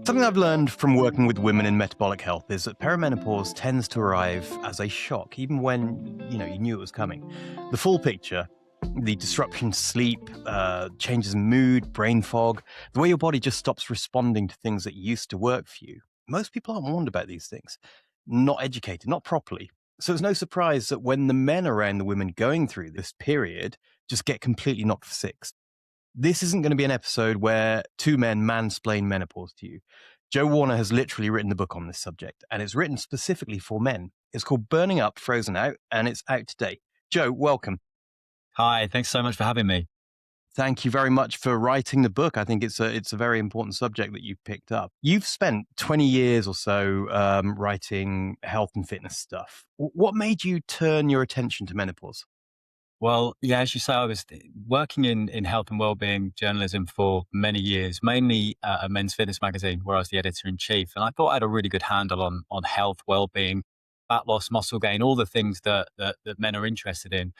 Something I've learned from working with women in metabolic health is that perimenopause tends to arrive as a shock, even when you knew it was coming. The full picture, the disruption to sleep, changes in mood, brain fog, the way your body just stops responding to things that used to work for you. Most people aren't warned about these things, not educated, not properly. So it's no surprise that when the men around the women going through this period just get completely knocked for six. This isn't going to be an episode where two men mansplain menopause to you. Joe Warner has literally written the book on this subject, and it's written specifically for men. It's called Burning Up, Frozen Out, and it's out today. Joe, welcome. Hi, thanks so much for having me. Thank you very much for writing the book. I think it's a very important subject that you've picked up. You've spent 20 years or so writing health and fitness stuff. What made you turn your attention to menopause? Well, yeah, as you say, I was working in health and wellbeing journalism for many years, mainly a men's fitness magazine where I was the editor in chief. And I thought I had a really good handle on health, well-being, fat loss, muscle gain, all the things that men are interested in.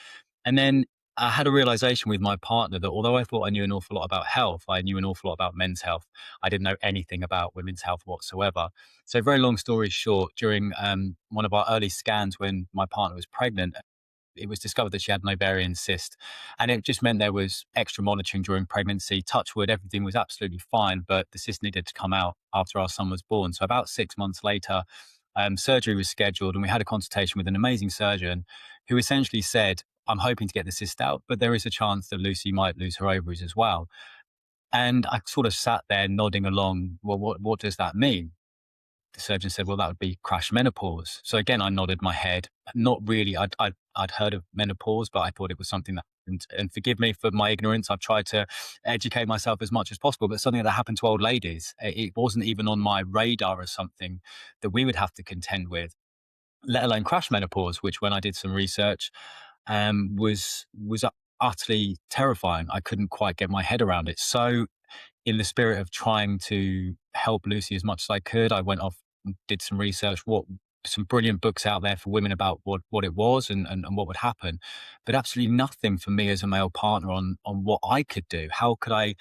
And then I had a realization with my partner that although I thought I knew an awful lot about health, I knew an awful lot about men's health. I didn't know anything about women's health whatsoever. So, very long story short, during one of our early scans when my partner was pregnant, it was discovered that she had an ovarian cyst, and it just meant there was extra monitoring during pregnancy. Touch wood, everything was absolutely fine, but the cyst needed to come out after our son was born. So about 6 months later, surgery was scheduled, and we had a consultation with an amazing surgeon who essentially said, I'm hoping to get the cyst out, but there is a chance that Lucy might lose her ovaries as well. And I sort of sat there nodding along. Well, what does that mean? The surgeon said, well, that would be crash menopause. So again, I nodded my head. Not really. I'd heard of menopause, but I thought it was something that, and forgive me for my ignorance. I've tried to educate myself as much as possible, but something that happened to old ladies. It wasn't even on my radar as something that we would have to contend with, let alone crash menopause, which when I did some research, was utterly terrifying. I couldn't quite get my head around it. So in the spirit of trying to help Lucy as much as I could, I went off and did some research, what some brilliant books out there for women about what it was and what would happen, but absolutely nothing for me as a male partner on what I could do. How could I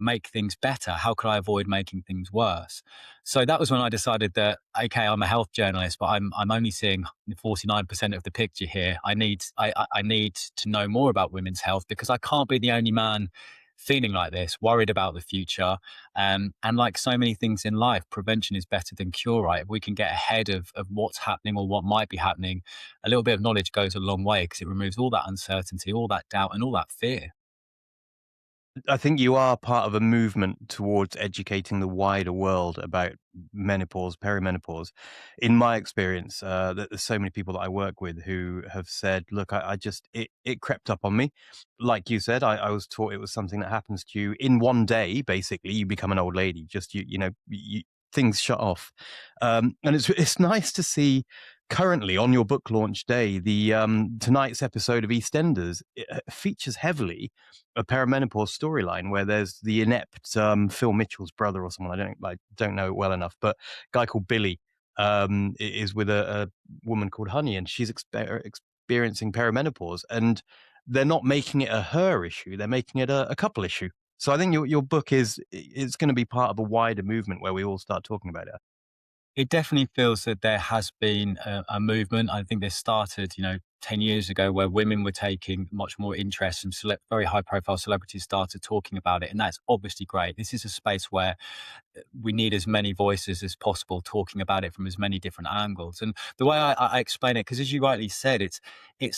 make things better? How could I avoid making things worse? So that was when I decided that, okay, I'm a health journalist, but I'm only seeing 49% of the picture here. I need to know more about women's health because I can't be the only man feeling like this, worried about the future. And like so many things in life, prevention is better than cure, right? If we can get ahead of what's happening or what might be happening, a little bit of knowledge goes a long way because it removes all that uncertainty, all that doubt, and all that fear. I think you are part of a movement towards educating the wider world about menopause, perimenopause. In my experience, that there's so many people that I work with who have said, "Look, I just it crept up on me." Like you said, I was taught it was something that happens to you in one day. Basically, you become an old lady. Just things shut off, and it's nice to see. Currently, on your book launch day, the tonight's episode of EastEnders features heavily a perimenopause storyline where there's the inept Phil Mitchell's brother or someone I don't know it well enough, but a guy called Billy is with a woman called Honey, and she's experiencing perimenopause, and they're not making it a her issue; they're making it a couple issue. So I think your book is going to be part of a wider movement where we all start talking about it. It definitely feels that there has been a movement. I think this started, 10 years ago where women were taking much more interest and very high profile celebrities started talking about it. And that's obviously great. This is a space where we need as many voices as possible talking about it from as many different angles. And the way I explain it, because as you rightly said, it's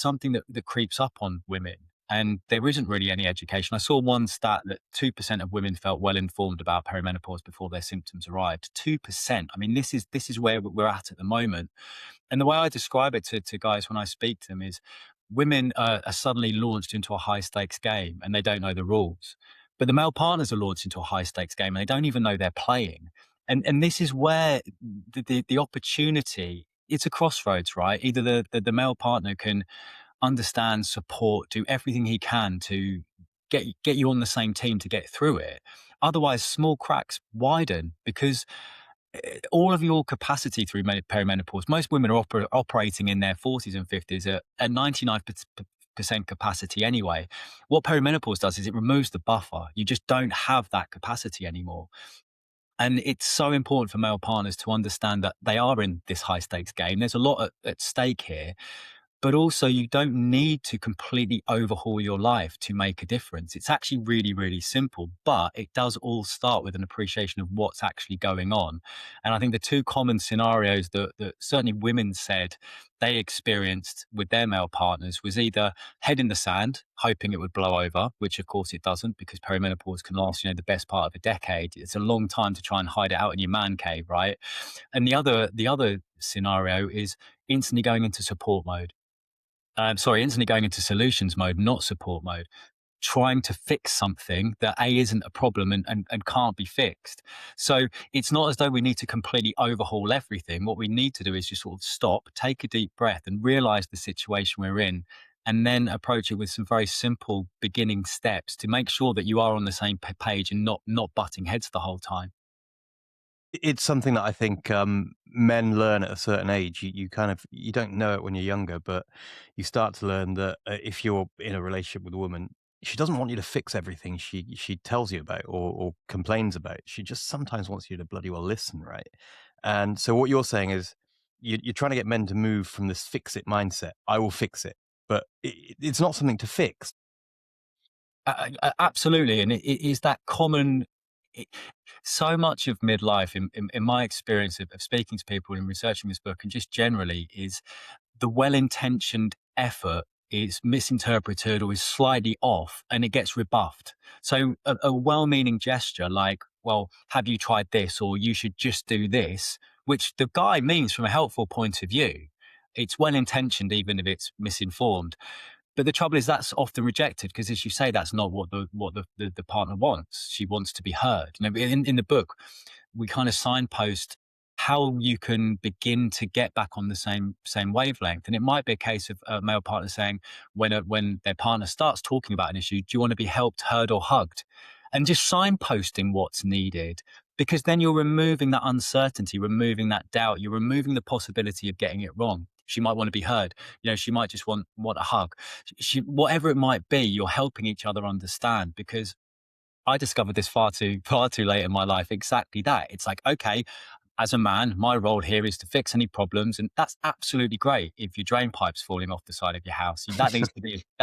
something that creeps up on women. And there isn't really any education. I saw one stat that 2% of women felt well informed about perimenopause before their symptoms arrived. 2%. I mean, this is where we're at the moment. And the way I describe it to guys when I speak to them is women are suddenly launched into a high stakes game and they don't know the rules. But the male partners are launched into a high stakes game and they don't even know they're playing. And this is where the opportunity, it's a crossroads, right? Either the male partner can understand, support, do everything he can to get you on the same team to get through it. Otherwise, small cracks widen because all of your capacity through perimenopause, most women are operating in their 40s and 50s at 99% capacity anyway. What perimenopause does is it removes the buffer. You just don't have that capacity anymore. And it's so important for male partners to understand that they are in this high stakes game. There's a lot at stake here, but also you don't need to completely overhaul your life to make a difference. It's actually really, really simple, but it does all start with an appreciation of what's actually going on. And I think the two common scenarios that certainly women said they experienced with their male partners was either head in the sand, hoping it would blow over, which of course it doesn't, because perimenopause can last, the best part of a decade. It's a long time to try and hide it out in your man cave, right? And the other scenario is instantly going into support mode. Sorry, instantly going into solutions mode, not support mode, trying to fix something that A isn't a problem and can't be fixed. So it's not as though we need to completely overhaul everything. What we need to do is just sort of stop, take a deep breath, and realize the situation we're in, and then approach it with some very simple beginning steps to make sure that you are on the same page and not butting heads the whole time. It's something that I think, men learn at a certain age. You kind of you don't know it when you're younger, but you start to learn that, if you're in a relationship with a woman, she doesn't want you to fix everything she tells you about or complains about. She just sometimes wants you to bloody well listen, right? And so what you're saying is you're trying to get men to move from this fix it mindset. I will fix it, but it's not something to fix. Absolutely, and it is that common. It, so much of midlife, in my experience of speaking to people and researching this book, and just generally, is the well-intentioned effort is misinterpreted or is slightly off, and it gets rebuffed. So a well-meaning gesture like, "Well, have you tried this?" or "You should just do this," which the guy means from a helpful point of view. It's well-intentioned, even if it's misinformed. But the trouble is that's often rejected because, as you say, that's not what the partner wants. She wants to be heard. In the book, we kind of signpost how you can begin to get back on the same wavelength. And it might be a case of a male partner saying, when their partner starts talking about an issue, do you want to be helped, heard, or hugged? And just signposting what's needed, because then you're removing that uncertainty, removing that doubt, you're removing the possibility of getting it wrong. She might want to be heard. She might just want a hug. Whatever it might be, you're helping each other understand, because I discovered this far too late in my life. Exactly that. It's like, okay, as a man, my role here is to fix any problems, and that's absolutely great. If your drain pipe's falling off the side of your house, that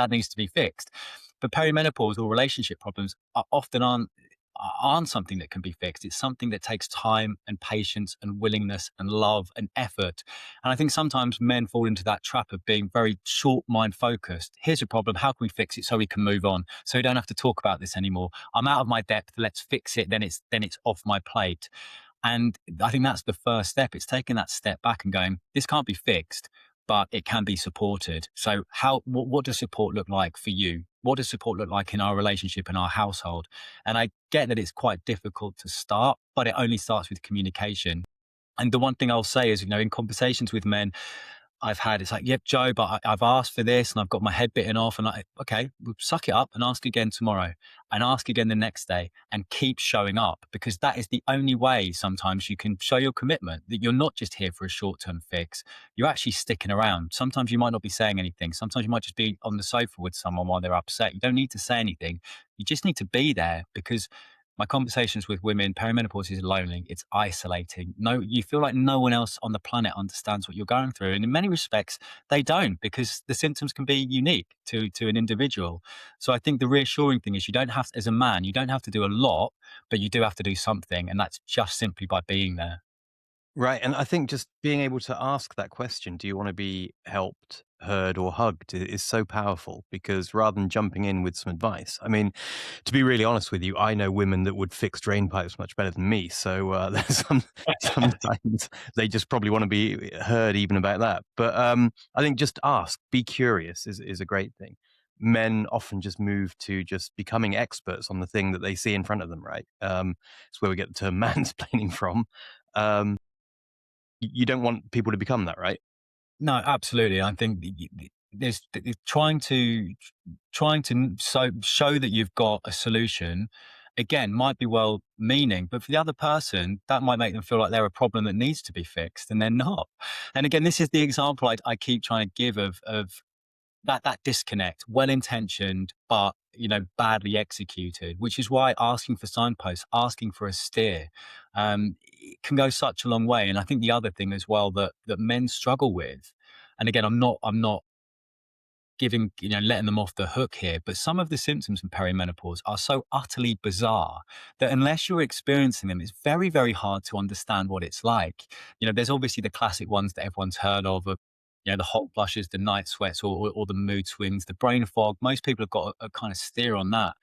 needs to be fixed. But perimenopause or relationship problems often aren't something that can be fixed. It's something that takes time and patience and willingness and love and effort. And I think sometimes men fall into that trap of being very short mind focused. Here's a problem. How can we fix it so we can move on? So we don't have to talk about this anymore. I'm out of my depth. Let's fix it. Then it's off my plate. And I think that's the first step. It's taking that step back and going, this can't be fixed, but it can be supported. So what does support look like for you? What does support look like in our relationship, in our household? And I get that it's quite difficult to start, but it only starts with communication. And the one thing I'll say is, in conversations with men, I've had, it's like, yep, Joe, but I've asked for this and I've got my head bitten off. And okay, we'll suck it up and ask again tomorrow and ask again the next day and keep showing up, because that is the only way sometimes you can show your commitment, that you're not just here for a short term fix. You're actually sticking around. Sometimes you might not be saying anything. Sometimes you might just be on the sofa with someone while they're upset. You don't need to say anything. You just need to be there, because my conversations with women, perimenopause is lonely. It's isolating. No, you feel like no one else on the planet understands what you're going through, and in many respects, they don't, because the symptoms can be unique to an individual. So I think the reassuring thing is, you don't have, as a man, you don't have to do a lot, but you do have to do something, and that's just simply by being there. Right, and I think just being able to ask that question, "Do you wanna be helped, heard, or hugged?" Is so powerful, because rather than jumping in with some advice, I mean, to be really honest with you, I know women that would fix drain pipes much better than me, so, there's sometimes they just probably wanna be heard even about that, but, I think just ask, be curious is a great thing. Men often just move to just becoming experts on the thing that they see in front of them, right? It's where we get the term mansplaining from. Um you don't want people to become that, right? No, absolutely. I think there's trying to show that you've got a solution, again, might be well meaning, but for the other person, that might make them feel like they're a problem that needs to be fixed, and they're not. And again, this is the example I keep trying to give of that disconnect, well intentioned, but badly executed, which is why asking for signposts, asking for a steer, it can go such a long way. And I think the other thing as well that men struggle with, and again, I'm not giving, letting them off the hook here, but some of the symptoms of perimenopause are so utterly bizarre that unless you're experiencing them, it's very, very hard to understand what it's like. There's obviously the classic ones that everyone's heard of, the hot flushes, the night sweats, or the mood swings, the brain fog. Most people have got a kind of steer on that.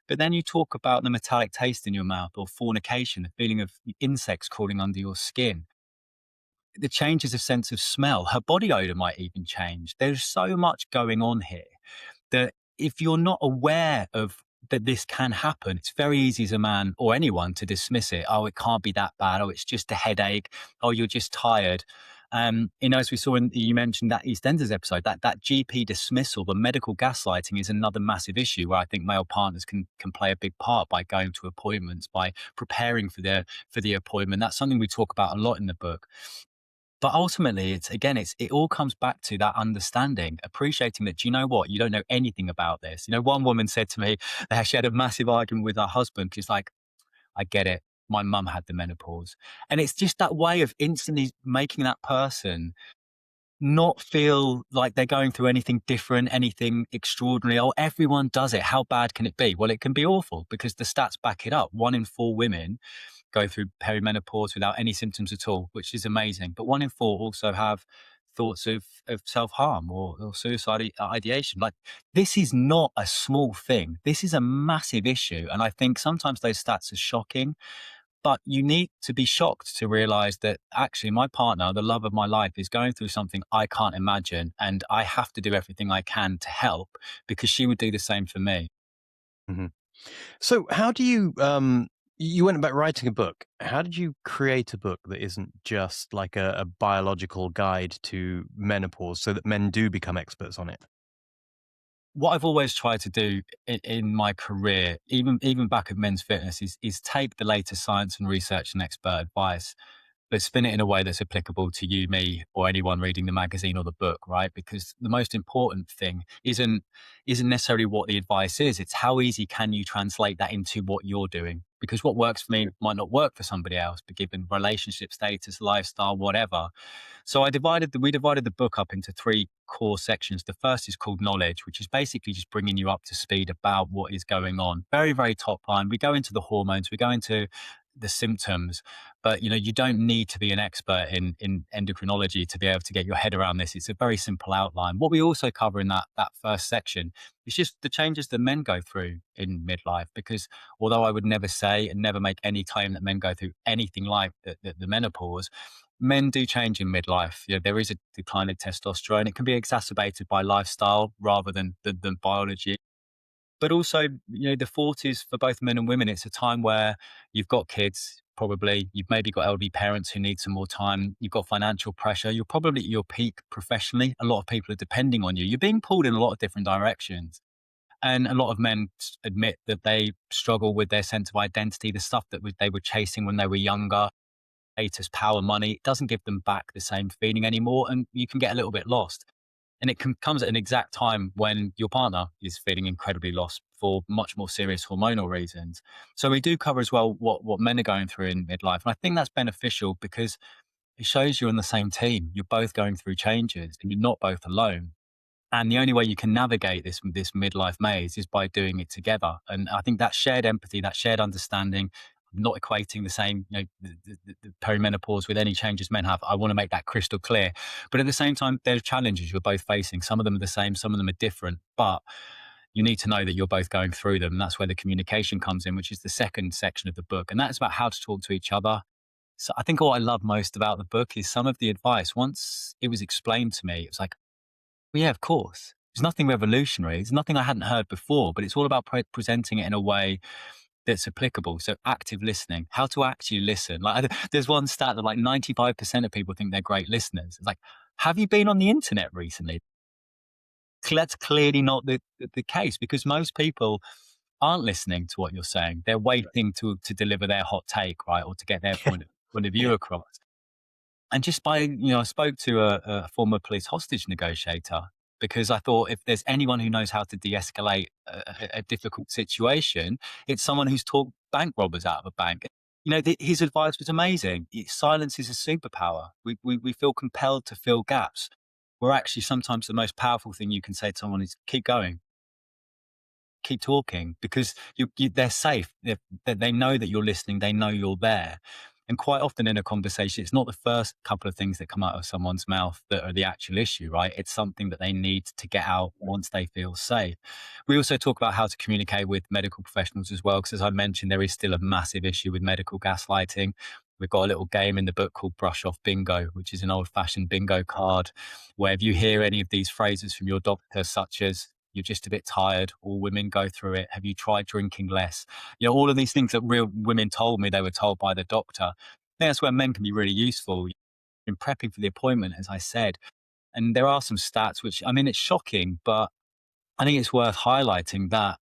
But then you talk about the metallic taste in your mouth, or fornication, the feeling of insects crawling under your skin, the changes of sense of smell. Her body odor might even change. There's so much going on here that if you're not aware of that this can happen, it's very easy as a man or anyone to dismiss it. Oh, it can't be that bad. Oh, it's just a headache. Oh, you're just tired. As we saw you mentioned that EastEnders episode, that GP dismissal, the medical gaslighting is another massive issue where I think male partners can play a big part by going to appointments, by preparing for the appointment. That's something we talk about a lot in the book. But ultimately, it all comes back to that understanding, appreciating that, do you know what? You don't know anything about this. One woman said to me that she had a massive argument with her husband. She's like, I get it. My mum had the menopause. And it's just that way of instantly making that person not feel like they're going through anything different, anything extraordinary. Oh, everyone does it. How bad can it be? Well, it can be awful because the stats back it up. 1 in 4 women go through perimenopause without any symptoms at all, which is amazing. But 1 in 4 also have thoughts of self-harm or suicide ideation. Like, this is not a small thing. This is a massive issue. And I think sometimes those stats are shocking, but you need to be shocked to realize that actually my partner, the love of my life, is going through something I can't imagine. And I have to do everything I can to help because she would do the same for me. Mhm. So how do you, you went about writing a book. How did you create a book that isn't just like a biological guide to menopause so that men do become experts on it? What I've always tried to do in my career, even back at Men's Fitness, is take the latest science and research and expert advice, but spin it in a way that's applicable to you, me, or anyone reading the magazine or the book, right? Because the most important thing isn't necessarily what the advice is. It's how easy can you translate that into what you're doing? Because what works for me might not work for somebody else, but given relationship status, lifestyle, whatever. So we divided the book up into 3 core sections. The first is called knowledge, which is basically just bringing you up to speed about what is going on. Very, very top line. We go into the hormones, we go into the symptoms, but you don't need to be an expert in endocrinology to be able to get your head around this. It's a very simple outline. What we also cover in that first section is just the changes that men go through in midlife, because although I would never say and never make any claim that men go through anything like the menopause, men do change in midlife. There is a decline in testosterone. It can be exacerbated by lifestyle rather than biology. But also, the 40s for both men and women, it's a time where you've got kids, probably. You've maybe got elderly parents who need some more time. You've got financial pressure. You're probably at your peak professionally. A lot of people are depending on you. You're being pulled in a lot of different directions. And a lot of men admit that they struggle with their sense of identity, the stuff that they were chasing when they were younger. Status, power, money, it doesn't give them back the same feeling anymore. And you can get a little bit lost. And comes at an exact time when your partner is feeling incredibly lost for much more serious hormonal reasons. So we do cover as well what men are going through in midlife. And I think that's beneficial because it shows you're on the same team. You're both going through changes and you're not both alone. And the only way you can navigate this midlife maze is by doing it together. And I think that shared empathy, that shared understanding, not equating the same, the perimenopause with any changes men have. I want to make that crystal clear. But at the same time, there are challenges you're both facing. Some of them are the same, some of them are different. But you need to know that you're both going through them. And that's where the communication comes in, which is the second section of the book. And that's about how to talk to each other. So I think what I love most about the book is some of the advice. Once it was explained to me, it was like, well, yeah, of course. There's nothing revolutionary. It's nothing I hadn't heard before, but it's all about presenting it in a way that's applicable. So active listening, how to actually listen. Like, there's one stat that like 95% of people think they're great listeners. It's like, have you been on the internet recently? That's clearly not the case, because most people aren't listening to what you're saying. They're waiting to deliver their hot take, right? Or to get their point of view Yeah. across. And just by, I spoke to a former police hostage negotiator because I thought if there's anyone who knows how to de-escalate a difficult situation, it's someone who's talked bank robbers out of a bank. His advice was amazing. Silence is a superpower. We feel compelled to fill gaps. Where actually sometimes the most powerful thing you can say to someone is keep going, keep talking, because they're safe. They know that you're listening. They know you're there. And quite often in a conversation, it's not the first couple of things that come out of someone's mouth that are the actual issue, right? It's something that they need to get out once they feel safe. We also talk about how to communicate with medical professionals as well, because as I mentioned, there is still a massive issue with medical gaslighting. We've got a little game in the book called Brush Off Bingo, which is an old fashioned bingo card where if you hear any of these phrases from your doctor, such as you're just a bit tired, all women go through it. Have you tried drinking less? All of these things that real women told me they were told by the doctor. I think that's where men can be really useful in prepping for the appointment, as I said. And there are some stats which, I mean, it's shocking, but I think it's worth highlighting that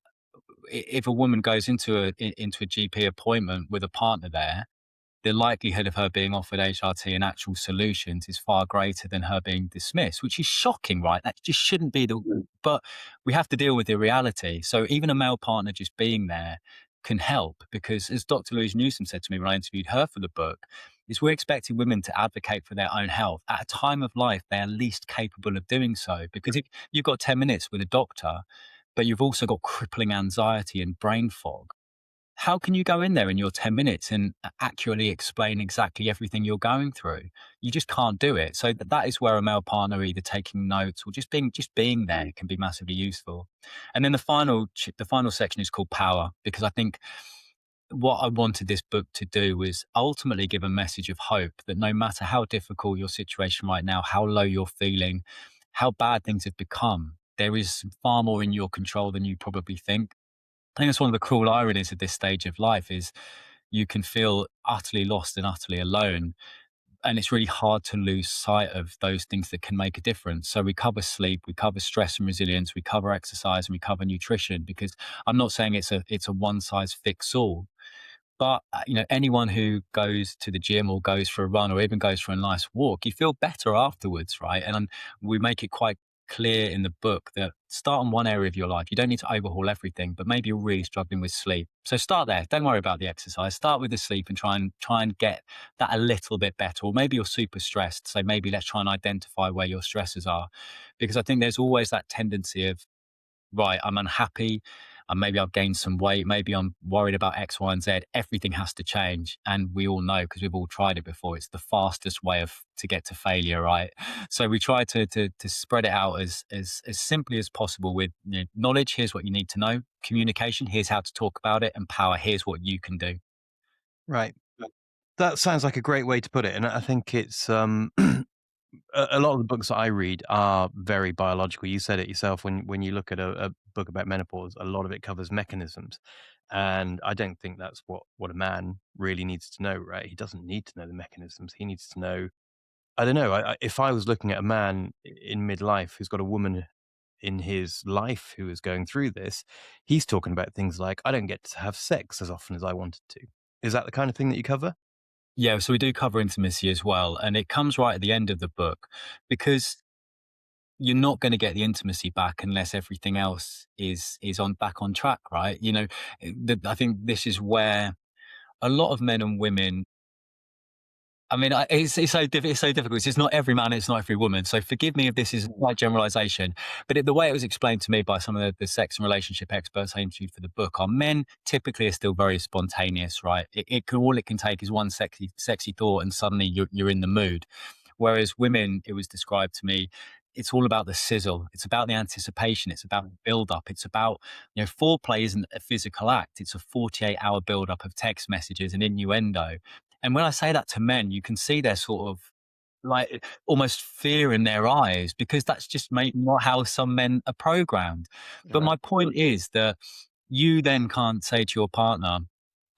if a woman goes into a GP appointment with a partner there, the likelihood of her being offered HRT and actual solutions is far greater than her being dismissed, which is shocking, right? That just shouldn't be but we have to deal with the reality. So even a male partner just being there can help because, as Dr. Louise Newsom said to me when I interviewed her for the book, is we're expecting women to advocate for their own health at a time of life they are least capable of doing so. Because if you've got 10 minutes with a doctor, but you've also got crippling anxiety and brain fog, how can you go in there in your 10 minutes and accurately explain exactly everything you're going through? You just can't do it. So that is where a male partner either taking notes or just being there can be massively useful. And then the final section is called power, because I think what I wanted this book to do was ultimately give a message of hope that no matter how difficult your situation right now, how low you're feeling, how bad things have become, there is far more in your control than you probably think. I think that's one of the cruel ironies of this stage of life is you can feel utterly lost and utterly alone. And it's really hard to lose sight of those things that can make a difference. So we cover sleep, we cover stress and resilience, we cover exercise, and we cover nutrition, because I'm not saying it's a one size fits all. But anyone who goes to the gym or goes for a run or even goes for a nice walk, you feel better afterwards, right? And we make it quite clear in the book that start on one area of your life. You don't need to overhaul everything, but maybe you're really struggling with sleep. So start there. Don't worry about the exercise. Start with the sleep and try and get that a little bit better. Or maybe you're super stressed. So maybe let's try and identify where your stresses are, because I think there's always that tendency of, right, I'm unhappy, and maybe I've gained some weight, maybe I'm worried about X, Y, and Z. Everything has to change. And we all know, because we've all tried it before, it's the fastest way to get to failure, right? So we try to spread it out as simply as possible with knowledge, here's what you need to know, communication, here's how to talk about it, and power, here's what you can do. Right. That sounds like a great way to put it, and I think it's, a lot of the books that I read are very biological. You said it yourself when you look at a book about menopause, a lot of it covers mechanisms, and I don't think that's what a man really needs to know, right? He doesn't need to know the mechanisms. He needs to know, I don't know, if I was looking at a man in midlife who's got a woman in his life who is going through this, he's talking about things like, "I don't get to have sex as often as I wanted to." Is that the kind of thing that you cover? Yeah, so we do cover intimacy as well. And it comes right at the end of the book, because you're not going to get the intimacy back unless everything else is on back on track, right? I think this is where a lot of men and women. I mean, it's so difficult. It's not every man, it's not every woman. So forgive me if this is a slight generalization, but the way it was explained to me by some of the sex and relationship experts I interviewed for the book are men typically are still very spontaneous, right? All it can take is one sexy thought, and suddenly you're in the mood. Whereas women, it was described to me, it's all about the sizzle. It's about the anticipation. It's about the build up. It's about, foreplay isn't a physical act. It's a 48-hour build up of text messages and innuendo. And when I say that to men, you can see their sort of like almost fear in their eyes, because that's just not how some men are programmed. But Right. my point is that you then can't say to your partner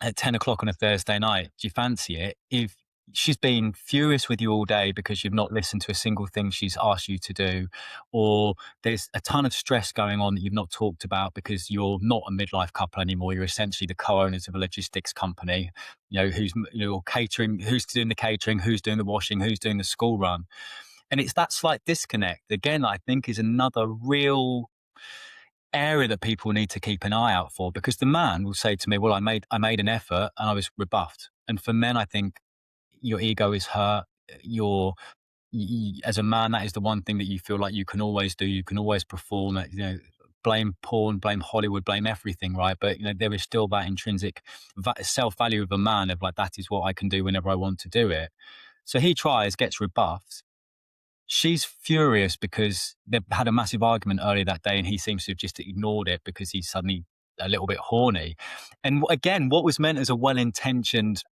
at 10 o'clock on a Thursday night, do you fancy it? If she's been furious with you all day because you've not listened to a single thing she's asked you to do, or there's a ton of stress going on that you've not talked about because you're not a midlife couple anymore. You're essentially the co-owners of a logistics company, who's catering, who's doing the catering, who's doing the washing, who's doing the school run. And it's that slight disconnect, again, I think is another real area that people need to keep an eye out for, because the man will say to me, well, I made an effort and I was rebuffed. And for men, I think your ego is hurt. Your as a man, that is the one thing that you feel like you can always do. You can always perform. Blame porn, blame Hollywood, blame everything, right? But there is still that intrinsic self value of a man of like that is what I can do whenever I want to do it. So he tries, gets rebuffed. She's furious because they've had a massive argument earlier that day, and he seems to have just ignored it because he's suddenly a little bit horny. And again, what was meant as a well intentioned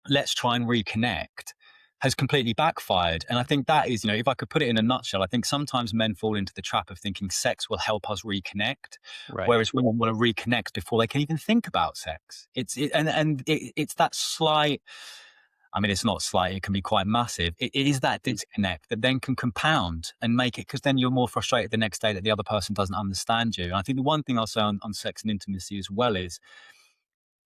let's try and reconnect has completely backfired. And I think that is, if I could put it in a nutshell, I think sometimes men fall into the trap of thinking sex will help us reconnect, Right. whereas women want to reconnect before they can even think about sex. It's that slight. I mean, it's not slight; it can be quite massive. It is that disconnect that then can compound and make it, because then you're more frustrated the next day that the other person doesn't understand you. And I think the one thing I'll say on sex and intimacy as well is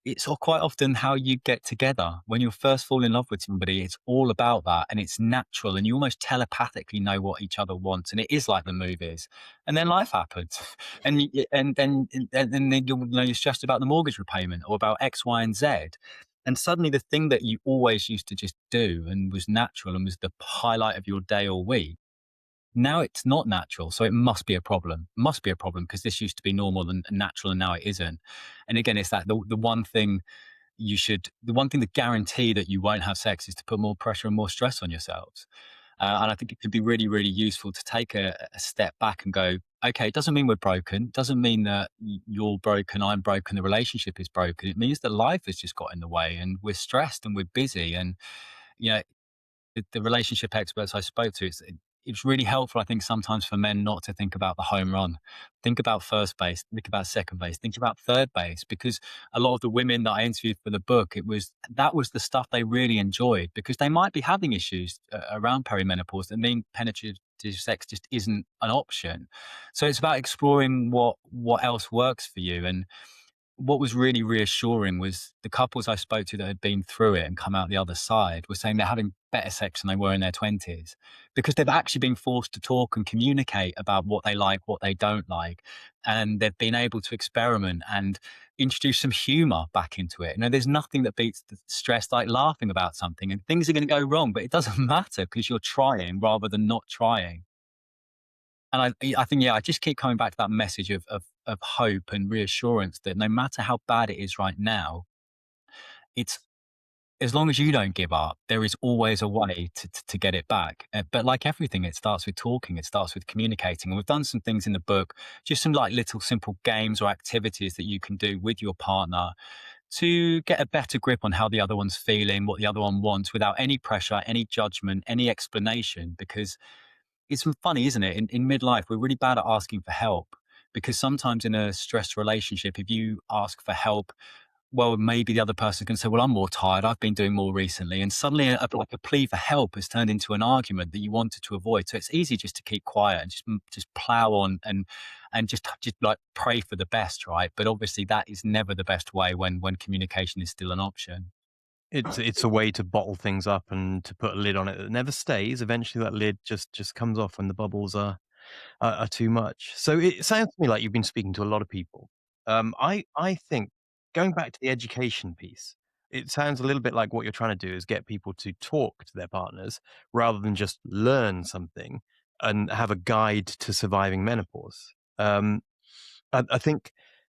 it's quite often how you get together. When you first fall in love with somebody, it's all about that and it's natural and you almost telepathically know what each other wants. And it is like the movies. And then life happens. And then you're stressed about the mortgage repayment or about X, Y, and Z. And suddenly the thing that you always used to just do and was natural and was the highlight of your day or week, now it's not natural. So it must be a problem. Must be a problem because this used to be normal and natural and now it isn't. And again, it's that the one thing the one thing that guarantee that you won't have sex is to put more pressure and more stress on yourselves. And I think it could be really, really useful to take a step back and go, okay, it doesn't mean we're broken. It doesn't mean that you're broken, I'm broken, the relationship is broken. It means that life has just got in the way and we're stressed and we're busy. And, you know, the relationship experts I spoke to, it's really helpful, I think, sometimes for men not to think about the home run. Think about first base, think about second base, think about third base, because a lot of the women that I interviewed for the book, that was the stuff they really enjoyed because they might be having issues around perimenopause that mean penetrative sex just isn't an option. So it's about exploring what else works for you. And what was really reassuring was the couples I spoke to that had been through it and come out the other side were saying they're having better sex than they were in their 20s because they've actually been forced to talk and communicate about what they like, what they don't like. And they've been able to experiment and introduce some humor back into it. There's nothing that beats the stress like laughing about something and things are going to go wrong, but it doesn't matter because you're trying rather than not trying. And I think, yeah, I just keep coming back to that message of hope and reassurance that no matter how bad it is right now, it's as long as you don't give up, there is always a way to get it back. But like everything, it starts with talking, it starts with communicating. And we've done some things in the book, just some like little simple games or activities that you can do with your partner to get a better grip on how the other one's feeling, what the other one wants without any pressure, any judgment, any explanation. Because it's funny, isn't it? In midlife, we're really bad at asking for help because sometimes in a stressed relationship, if you ask for help, well, maybe the other person can say, "Well, I'm more tired. I've been doing more recently," and suddenly, like a plea for help has turned into an argument that you wanted to avoid. So it's easy just to keep quiet and just plow on and just like pray for the best, right? But obviously, that is never the best way when communication is still an option. It's a way to bottle things up and to put a lid on it that never stays. Eventually, that lid just comes off when the bubbles are too much. So it sounds to me like you've been speaking to a lot of people. I think going back to the education piece, it sounds a little bit like what you're trying to do is get people to talk to their partners rather than just learn something and have a guide to surviving menopause. I think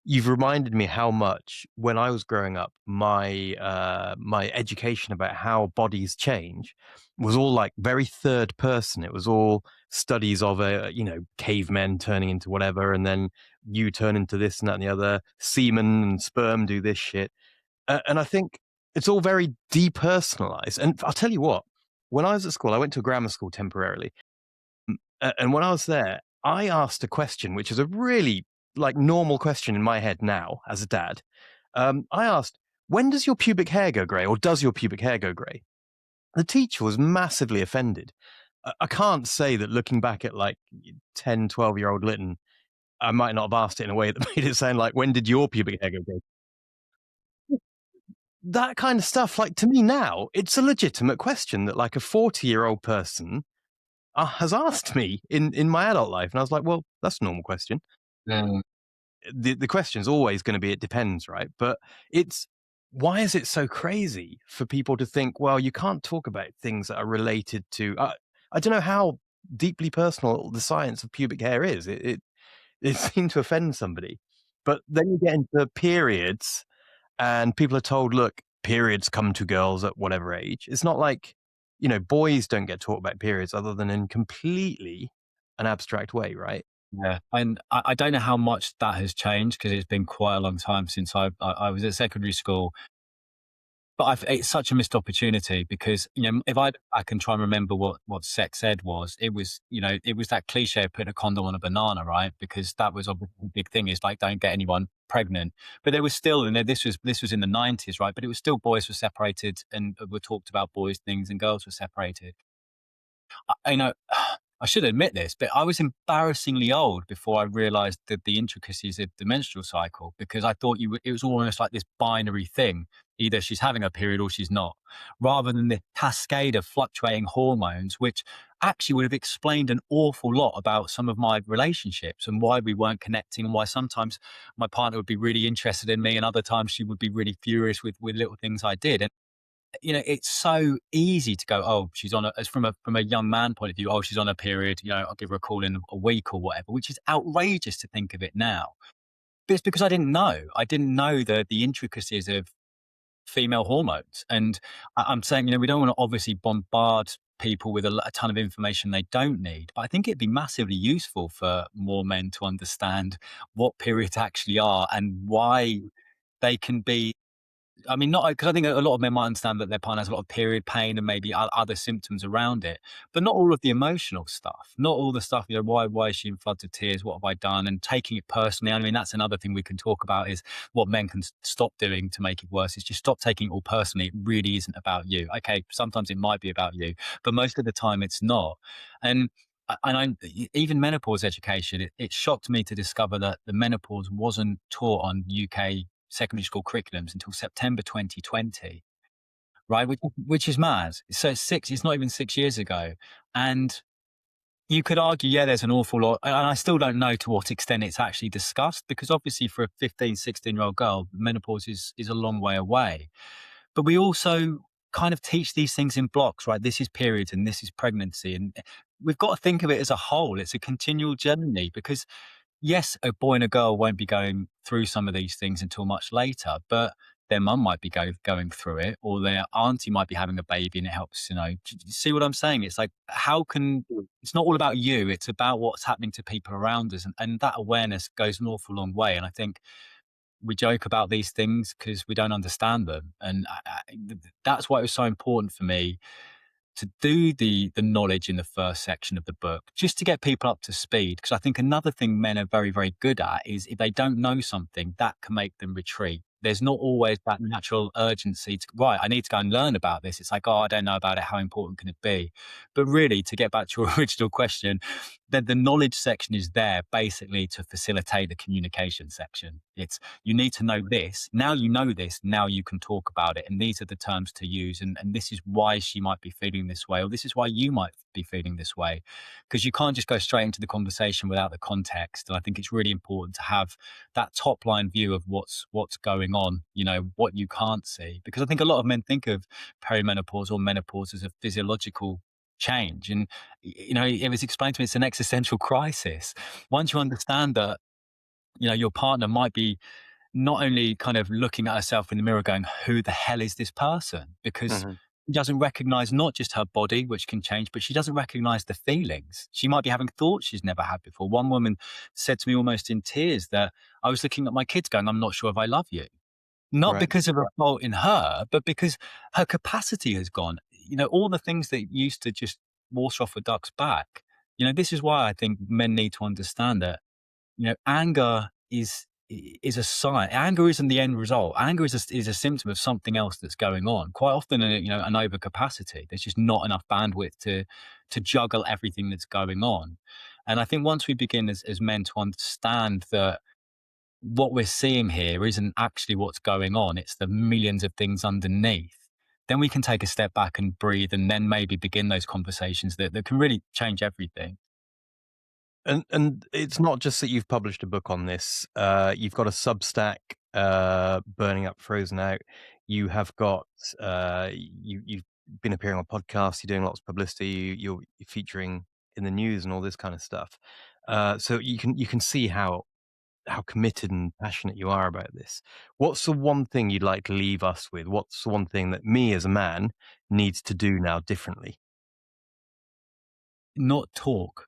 you've reminded me how much when I was growing up, my education about how bodies change was all like very third person. It was all studies of cavemen turning into whatever, and then you turn into this and that and the other. Semen and sperm do this shit, and I think it's all very depersonalized. And I'll tell you what, when I was at school, I went to a grammar school temporarily, and when I was there, I asked a question, which is a really like normal question in my head now as a dad. I asked, "When does your pubic hair go grey, or does your pubic hair go grey?" The teacher was massively offended. I can't say that looking back at like 10, 12-year-old Lytton, I might not have asked it in a way that made it sound like, "When did your pubic hair go grey?" That kind of stuff, like to me now, it's a legitimate question that like a 40-year-old person has asked me in my adult life, and I was like, well, that's a normal question. Mm, The question's always going to be it depends, right? But it's why is it so crazy for people to think, well, you can't talk about things that are related to. I don't know how deeply personal the science of pubic hair is. It seemed to offend somebody. But then you get into periods, and people are told, look, periods come to girls at whatever age. It's not like, boys don't get taught about periods other than in completely an abstract way, right? yeah, and I don't know how much that has changed because it's been quite a long time since I was at secondary school. But it's such a missed opportunity because, if I look back and try and remember what sex ed was, it was that cliche of putting a condom on a banana, right? Because that was obviously a big thing is like, don't get anyone pregnant. But there was still, this was in the 90s, right? But it was still boys were separated and were talked about boys things and girls were separated. I should admit this, but I was embarrassingly old before I realized the intricacies of the menstrual cycle because I thought it was almost like this binary thing. Either she's having a period or she's not, rather than the cascade of fluctuating hormones, which actually would have explained an awful lot about some of my relationships and why we weren't connecting and why sometimes my partner would be really interested in me and other times she would be really furious with little things I did. And it's so easy to go, oh, she's on as from a young man point of view, oh, she's on a period, I'll give her a call in a week or whatever, which is outrageous to think of it now. But it's because I didn't know. I didn't know the intricacies of female hormones. And I'm saying, we don't want to obviously bombard people with a ton of information they don't need. But I think it'd be massively useful for more men to understand what periods actually are and why they can be. I mean, not because I think a lot of men might understand that their partner has a lot of period pain and maybe other symptoms around it, but not all of the emotional stuff, not all the stuff. Why is she in floods of tears? What have I done? And taking it personally. I mean, that's another thing we can talk about is what men can stop doing to make it worse. Is just stop taking it all personally. It really isn't about you. Okay, sometimes it might be about you, but most of the time it's not. And even menopause education, it shocked me to discover that the menopause wasn't taught on UK secondary school curriculums until September 2020, right? Which is mad. So it's not even 6 years ago. And you could argue, yeah, there's an awful lot. And I still don't know to what extent it's actually discussed because obviously for a 15, 16-year-old girl, menopause is a long way away. But we also kind of teach these things in blocks, right? This is periods and this is pregnancy. And we've got to think of it as a whole. It's a continual journey because yes, a boy and a girl won't be going through some of these things until much later, but their mum might be going through it, or their auntie might be having a baby, and it helps. Do you see what I'm saying? It's like how can it's not all about you; it's about what's happening to people around us, and that awareness goes an awful long way. And I think we joke about these things because we don't understand them, and that's why it was so important for me to do the knowledge in the first section of the book, just to get people up to speed. Because I think another thing men are very, very good at is if they don't know something, that can make them retreat. There's not always that natural urgency to, right, I need to go and learn about this. It's like, oh, I don't know about it. How important can it be? But really, to get back to your original question, the knowledge section is there basically to facilitate the communication section. It's you need to know this. Now you know this. Now you can talk about it. And these are the terms to use. And this is why she might be feeling this way, or this is why you might be feeling this way. Because you can't just go straight into the conversation without the context. And I think it's really important to have that top line view of what's going on, what you can't see. Because I think a lot of men think of perimenopause or menopause as a physiological change. And it was explained to me it's an existential crisis. Once you understand that, your partner might be not only kind of looking at herself in the mirror going, who the hell is this person? Because Mhm. she doesn't recognize not just her body, which can change, but she doesn't recognize the feelings. She might be having thoughts she's never had before. One woman said to me almost in tears that I was looking at my kids going, I'm not sure if I love you. Not Right. because of a fault in her, but because her capacity has gone. All the things that used to just water off a duck's back. This is why I think men need to understand that, anger is a sign. Anger isn't the end result. Anger is a symptom of something else that's going on. Quite often, an overcapacity. There's just not enough bandwidth to juggle everything that's going on. And I think once we begin as men to understand that what we're seeing here isn't actually what's going on. It's the millions of things underneath. then we can take a step back and breathe and then maybe begin those conversations that can really change everything. And it's not just that you've published a book on this. You've got a Substack, Burning Up, Frozen Out. You have got you've been appearing on podcasts. You're doing lots of publicity. You're featuring in the news and all this kind of stuff. So you can see how committed and passionate you are about this. What's the one thing you'd like to leave us with? What's the one thing that me as a man needs to do now differently? Not talk.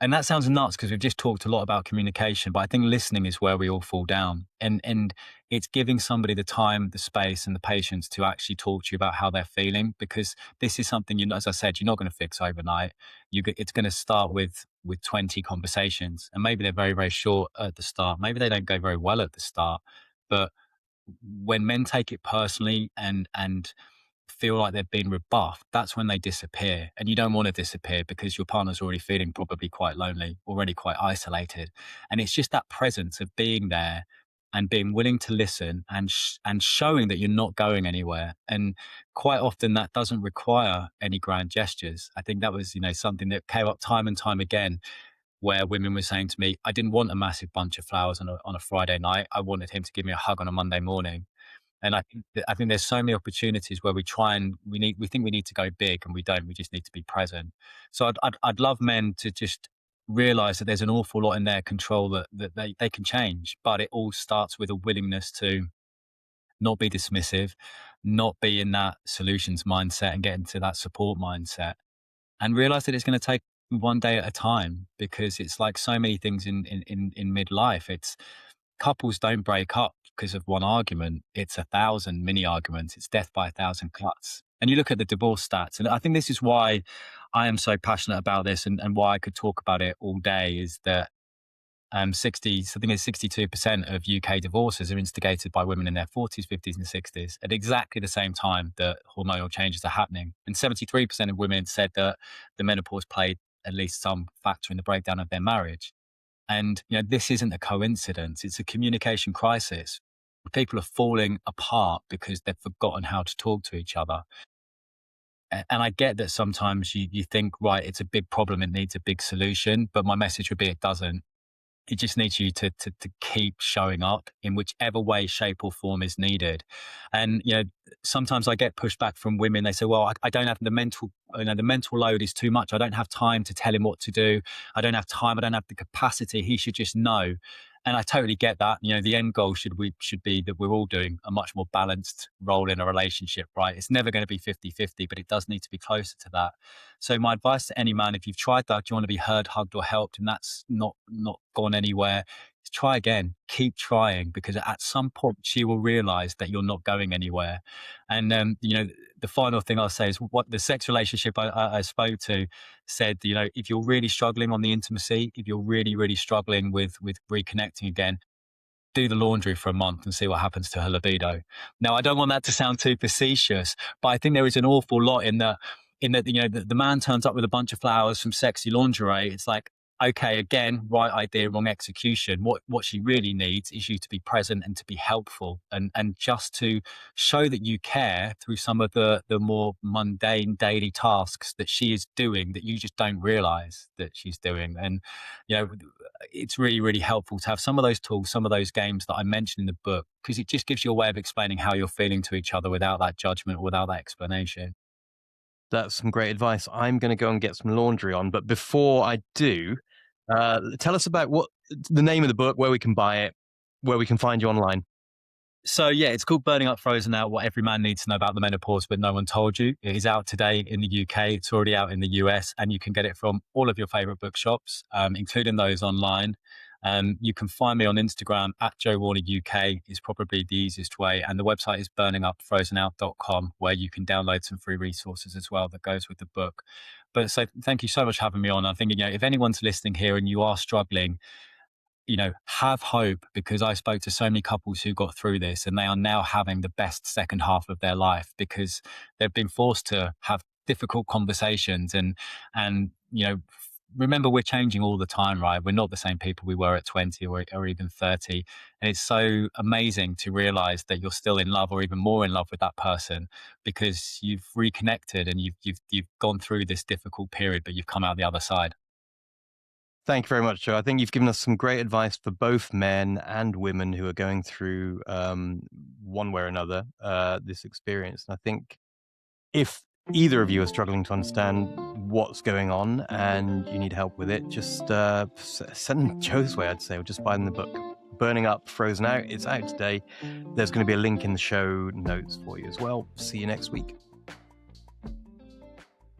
And that sounds nuts because we've just talked a lot about communication, but I think listening is where we all fall down. And it's giving somebody the time, the space, and the patience to actually talk to you about how they're feeling, because this is something, as I said, you're not going to fix overnight. It's going to start with 20 conversations, and maybe they're very, very short at the start. Maybe they don't go very well at the start, but when men take it personally and feel like they've been rebuffed, that's when they disappear. And you don't want to disappear because your partner's already feeling probably quite lonely, already quite isolated. And it's just that presence of being there and being willing to listen and showing that you're not going anywhere. And quite often that doesn't require any grand gestures. I think that was, something that came up time and time again, where women were saying to me, I didn't want a massive bunch of flowers on a Friday night. I wanted him to give me a hug on a Monday morning. And I think there's so many opportunities where we think we need to go big and we don't. We just need to be present. So I'd love men to just realize that there's an awful lot in their control that they can change, but it all starts with a willingness to not be dismissive, not be in that solutions mindset and get into that support mindset, and realize that it's going to take one day at a time, because it's like so many things in midlife. It's couples don't break up because of one argument. It's 1,000 mini arguments. It's death by 1,000 cuts. And you look at the divorce stats, and I think this is why I am so passionate about this, and why I could talk about it all day, is that 62% of UK divorces are instigated by women in their 40s, 50s, and 60s at exactly the same time that hormonal changes are happening. And 73% of women said that the menopause played at least some factor in the breakdown of their marriage. And this isn't a coincidence. It's a communication crisis. People are falling apart because they've forgotten how to talk to each other. And I get that sometimes you think, right, it's a big problem, it needs a big solution. But my message would be, it doesn't. It just needs you to keep showing up in whichever way, shape, or form is needed. And sometimes I get pushback from women. They say, "Well, I don't have the mental, the mental load is too much. I don't have time to tell him what to do. I don't have time. I don't have the capacity. He should just know." And I totally get that. The end goal should be that we're all doing a much more balanced role in a relationship, right? It's never going to be 50-50, but it does need to be closer to that. So my advice to any man, if you've tried that, do you want to be heard, hugged, or helped, and that's not gone anywhere, is try again. Keep trying, because at some point she will realize that you're not going anywhere. And the final thing I'll say is, what the sex relationship I spoke to said, if you're really struggling on the intimacy, if you're really, really struggling with reconnecting again, do the laundry for a month and see what happens to her libido. Now, I don't want that to sound too facetious, but I think there is an awful lot in that the man turns up with a bunch of flowers from sexy lingerie. It's like, okay, again, right idea, wrong execution. What she really needs is you to be present and to be helpful, and just to show that you care through some of the more mundane daily tasks that she is doing that you just don't realize that she's doing. And you know it's really, really helpful to have some of those tools, some of those games that I mentioned in the book, because it just gives you a way of explaining how you're feeling to each other without that judgment, without that explanation. That's some great advice. I'm gonna go and get some laundry on, but before I do, tell us about what the name of the book, where we can buy it, where we can find you online. So yeah, it's called Burning Up, Frozen Out: What Every Man Needs to Know About the Menopause But No One Told You. It is out today in the UK. It's already out in the US, and you can get it from all of your favorite bookshops, including those online. You can find me on Instagram at Joe Warner UK is probably the easiest way. And the website is burningupfrozenout.com, where you can download some free resources as well that goes with the book. But so thank you so much for having me on. I think, if anyone's listening here and you are struggling, have hope, because I spoke to so many couples who got through this and they are now having the best second half of their life because they've been forced to have difficult conversations and remember, we're changing all the time, right? We're not the same people we were at 20 or even 30. And it's so amazing to realize that you're still in love or even more in love with that person because you've reconnected and you've gone through this difficult period, but you've come out the other side. Thank you very much, Joe. I think you've given us some great advice for both men and women who are going through, one way or another, this experience. And I think if either of you are struggling to understand what's going on and you need help with it, just send them Joe's way, I'd say, or just buy them the book. Burning Up, Frozen Out. It's out today. There's going to be a link in the show notes for you as well. See you next week.